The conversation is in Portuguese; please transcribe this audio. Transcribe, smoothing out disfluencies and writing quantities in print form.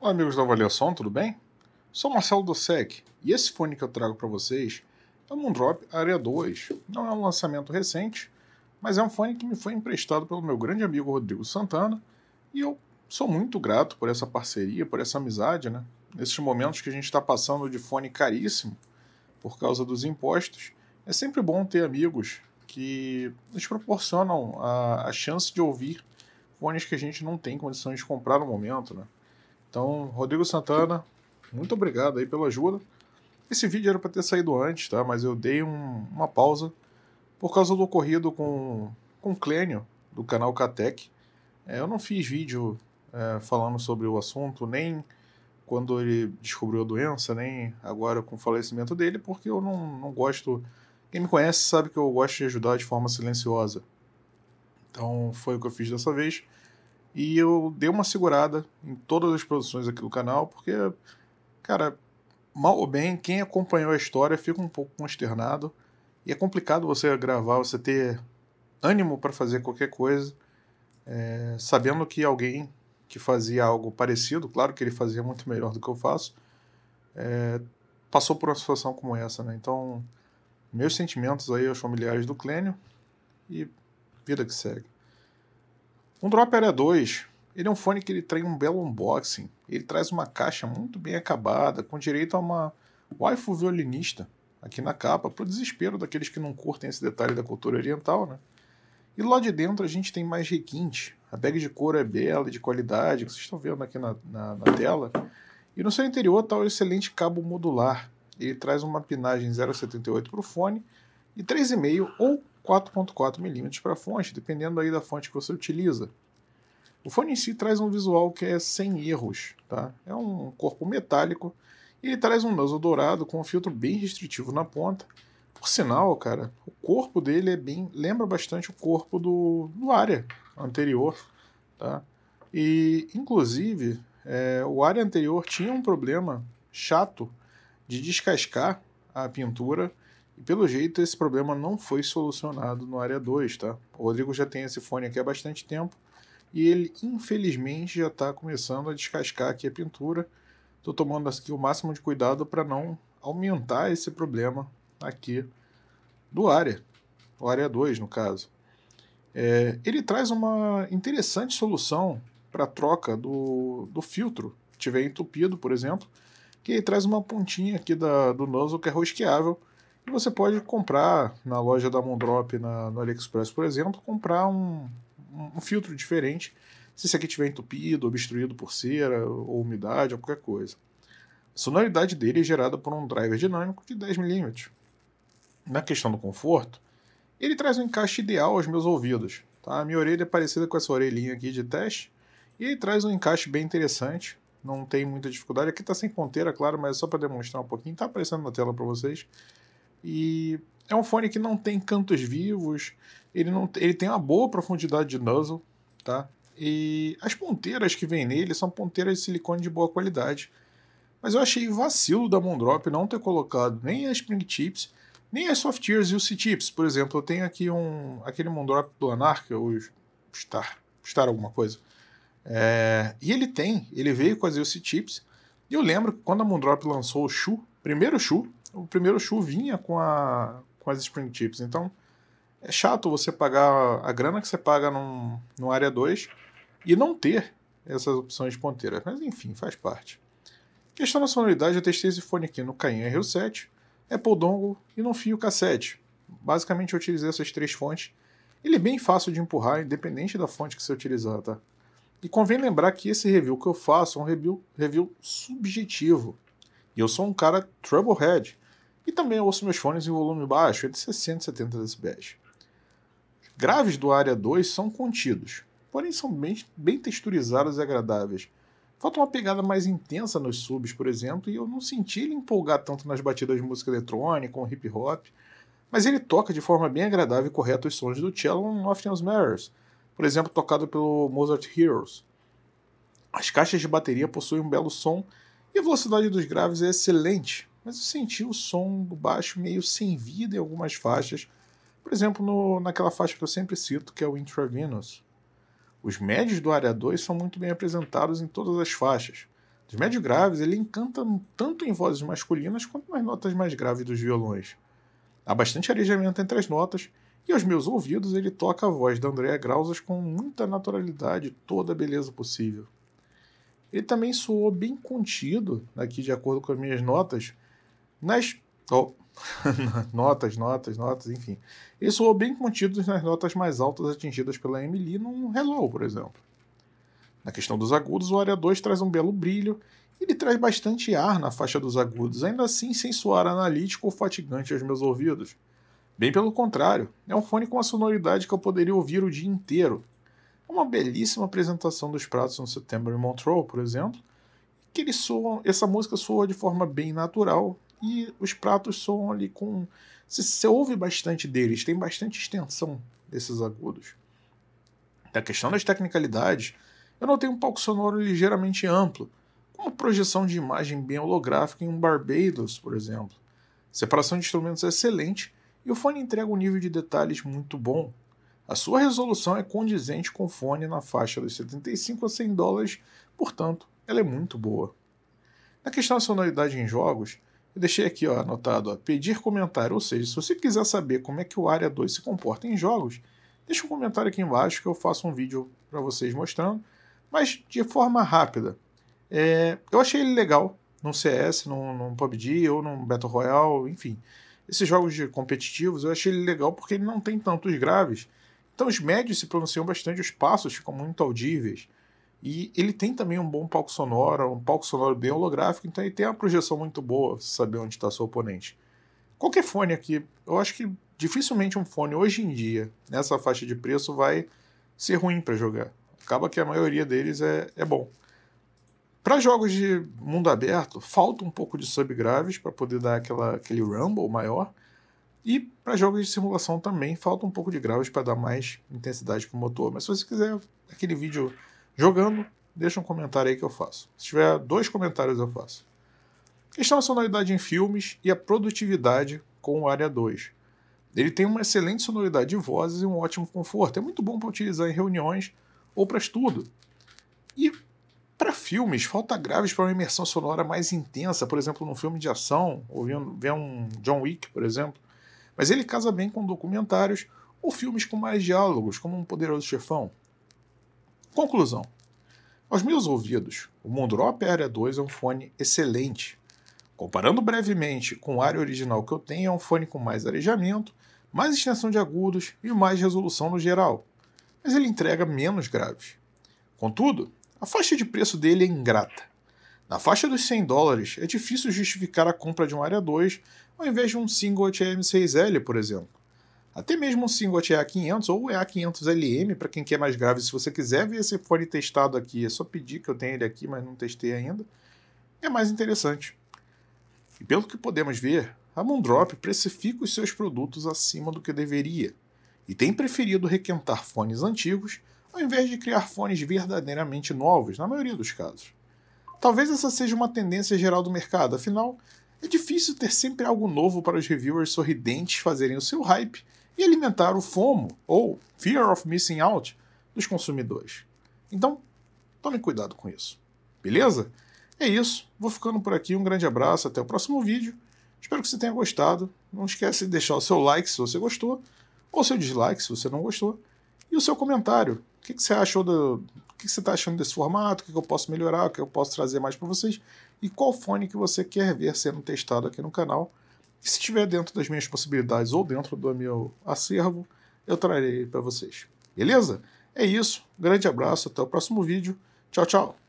Olá, amigos da Avaliação, tudo bem? Sou Marcelo Dosec e esse fone que eu trago para vocês é o Moondrop Area 2. Não é um lançamento recente, mas é um fone que me foi emprestado pelo meu grande amigo Rodrigo Santana e eu sou muito grato por essa parceria, por essa amizade, né? Nesses momentos que a gente está passando de fone caríssimo por causa dos impostos, é sempre bom ter amigos que nos proporcionam a chance de ouvir fones que a gente não tem condições de comprar no momento, né? Então, Rodrigo Santana, muito obrigado aí pela ajuda. Esse vídeo era para ter saído antes, tá? Mas eu dei uma pausa por causa do ocorrido com o Clênio, do canal Catec. Eu não fiz vídeo falando sobre o assunto, nem quando ele descobriu a doença, nem agora com o falecimento dele, porque eu não gosto... Quem me conhece sabe que eu gosto de ajudar de forma silenciosa. Então, foi o que eu fiz dessa vez. E eu dei uma segurada em todas as produções aqui do canal, porque, cara, mal ou bem, quem acompanhou a história fica um pouco consternado. E é complicado você gravar, você ter ânimo para fazer qualquer coisa, sabendo que alguém que fazia algo parecido, claro que ele fazia muito melhor do que eu faço, passou por uma situação como essa, né? Então, meus sentimentos aí aos familiares do Clênio e vida que segue. Um Drop Area 2, ele é um fone que ele tem um belo unboxing, ele traz uma caixa muito bem acabada, com direito a uma waifu violinista aqui na capa, pro desespero daqueles que não curtem esse detalhe da cultura oriental, né? E lá de dentro a gente tem mais requinte, a bag de couro é bela e de qualidade, que vocês estão vendo aqui na tela, e no seu interior está o excelente cabo modular, ele traz uma pinagem 0,78 para o fone e 3,5 ou 4,4 mm para a fonte, dependendo aí da fonte que você utiliza. O fone em si traz um visual que é sem erros, tá? É um corpo metálico e ele traz um nozzle dourado com um filtro bem restritivo na ponta. Por sinal, cara, o corpo dele lembra bastante o corpo do Aria anterior, tá? E, inclusive, o Aria anterior tinha um problema chato de descascar a pintura. E pelo jeito esse problema não foi solucionado no Area 2, tá? O Rodrigo já tem esse fone aqui há bastante tempo e ele infelizmente já está começando a descascar aqui a pintura. Estou tomando aqui o máximo de cuidado para não aumentar esse problema aqui do Area, o Area 2 no caso. Ele traz uma interessante solução para a troca do filtro, se tiver entupido, por exemplo, que ele traz uma pontinha aqui do nozzle que é rosqueável. E você pode comprar na loja da Moondrop, no AliExpress, por exemplo, comprar um filtro diferente, se esse aqui estiver entupido, obstruído por cera, ou umidade, ou qualquer coisa. A sonoridade dele é gerada por um driver dinâmico de 10 mm. Na questão do conforto, ele traz um encaixe ideal aos meus ouvidos. Tá? A minha orelha é parecida com essa orelhinha aqui de teste, e ele traz um encaixe bem interessante. Não tem muita dificuldade. Aqui está sem ponteira, claro, mas é só para demonstrar um pouquinho. Está aparecendo na tela para vocês. E é um fone que não tem cantos vivos, ele tem uma boa profundidade de nozzle, tá? E as ponteiras que vem nele são ponteiras de silicone de boa qualidade. Mas eu achei vacilo da Moondrop não ter colocado nem as Spring Chips, nem as Soft Ears e os C-Chips. Por exemplo, eu tenho aqui aquele Moondrop do Anarca, o Star alguma coisa. E ele veio com as UC Chips. E eu lembro que quando a Moondrop lançou o primeiro Shu vinha com as Spring Chips. Então é chato você pagar a grana que você paga no Area 2 e não ter essas opções de ponteiras. Mas enfim, faz parte. Questão da sonoridade, eu testei esse fone aqui no Cayin RU7, Apple Dongle e no fio cassete. Basicamente eu utilizei essas três fontes. Ele é bem fácil de empurrar, independente da fonte que você utilizar, tá? E convém lembrar que esse review que eu faço é um review subjetivo. E eu sou um cara Troublehead. E também ouço meus fones em volume baixo, entre 60 e 70 dB. Os graves do Area 2 são contidos, porém são bem texturizados e agradáveis. Falta uma pegada mais intensa nos subs, por exemplo, e eu não senti ele empolgar tanto nas batidas de música eletrônica ou hip hop, mas ele toca de forma bem agradável e correta os sons do cello em Nothing Else Matters, por exemplo, tocado pelo Mozart Heroes. As caixas de bateria possuem um belo som e a velocidade dos graves é excelente, mas eu senti o som do baixo meio sem vida em algumas faixas, por exemplo, naquela faixa que eu sempre cito, que é o Intravenous. Os médios do Area 2 são muito bem apresentados em todas as faixas, Os médios graves, ele encanta tanto em vozes masculinas quanto nas notas mais graves dos violões. Há bastante arejamento entre as notas, e aos meus ouvidos ele toca a voz da Andrea Grausas com muita naturalidade e toda a beleza possível. Ele também soou bem contido, aqui de acordo com as minhas notas, nas... Oh. notas, enfim. Ele soou bem contido nas notas mais altas atingidas pela Emily num Hello, por exemplo. Na questão dos agudos, o Aria 2 traz um belo brilho e ele traz bastante ar na faixa dos agudos, ainda assim sem soar analítico ou fatigante aos meus ouvidos. Bem pelo contrário, é um fone com uma sonoridade que eu poderia ouvir o dia inteiro. É uma belíssima apresentação dos pratos no September in Montreux, por exemplo, que essa música soa de forma bem natural e os pratos soam ali com... Você ouve bastante deles, tem bastante extensão desses agudos. Na questão das tecnicalidades, eu notei um palco sonoro ligeiramente amplo, com uma projeção de imagem bem holográfica em um Barbados, por exemplo. Separação de instrumentos é excelente e o fone entrega um nível de detalhes muito bom. A sua resolução é condizente com o fone na faixa dos $75 a $100, portanto, ela é muito boa. Na questão da sonoridade em jogos, eu deixei aqui anotado, pedir comentário, ou seja, se você quiser saber como é que o Aria 2 se comporta em jogos, deixa um comentário aqui embaixo que eu faço um vídeo para vocês mostrando, mas de forma rápida. Eu achei ele legal num CS, num PUBG ou num Battle Royale, enfim. Esses jogos competitivos eu achei ele legal porque ele não tem tantos graves, então os médios se pronunciam bastante, os passos ficam muito audíveis. E ele tem também um bom palco sonoro bem holográfico, então ele tem uma projeção muito boa, você saber onde está seu oponente. Qualquer fone aqui, eu acho que dificilmente um fone hoje em dia, nessa faixa de preço, vai ser ruim para jogar. Acaba que a maioria deles é bom. Para jogos de mundo aberto, falta um pouco de subgraves para poder dar aquele rumble maior. E para jogos de simulação também falta um pouco de graves para dar mais intensidade para o motor. Mas se você quiser aquele vídeo jogando, deixa um comentário aí que eu faço. Se tiver 2 comentários eu faço. Questão da sonoridade em filmes e a produtividade com o Aria 2. Ele tem uma excelente sonoridade de vozes e um ótimo conforto. É muito bom para utilizar em reuniões ou para estudo. E para filmes, falta graves para uma imersão sonora mais intensa, por exemplo, num filme de ação, ou ver um John Wick, por exemplo. Mas ele casa bem com documentários ou filmes com mais diálogos, como Um Poderoso Chefão. Conclusão. Aos meus ouvidos, o Moondrop Aria 2 é um fone excelente. Comparando brevemente com o Aria original que eu tenho, é um fone com mais arejamento, mais extensão de agudos e mais resolução no geral. Mas ele entrega menos graves. Contudo, a faixa de preço dele é ingrata. Na faixa dos $100, é difícil justificar a compra de um Aria 2 ao invés de um Singot M6L, por exemplo. Até mesmo um Singot EA500 ou EA500LM, para quem quer mais grave. Se você quiser ver esse fone testado aqui, é só pedir que eu tenho ele aqui, mas não testei ainda. É mais interessante. E pelo que podemos ver, a Moondrop precifica os seus produtos acima do que deveria, e tem preferido requentar fones antigos ao invés de criar fones verdadeiramente novos, na maioria dos casos. Talvez essa seja uma tendência geral do mercado, afinal, é difícil ter sempre algo novo para os reviewers sorridentes fazerem o seu hype e alimentar o FOMO, ou Fear of Missing Out, dos consumidores. Então, tome cuidado com isso. Beleza? É isso, vou ficando por aqui, um grande abraço, até o próximo vídeo. Espero que você tenha gostado. Não esquece de deixar o seu like se você gostou, ou seu dislike se você não gostou, e o seu comentário. O que você achou o que você está achando desse formato? O que eu posso melhorar? O que eu posso trazer mais para vocês? E qual fone que você quer ver sendo testado aqui no canal? E se estiver dentro das minhas possibilidades ou dentro do meu acervo, eu trarei para vocês. Beleza? É isso. Um grande abraço. Até o próximo vídeo. Tchau, tchau.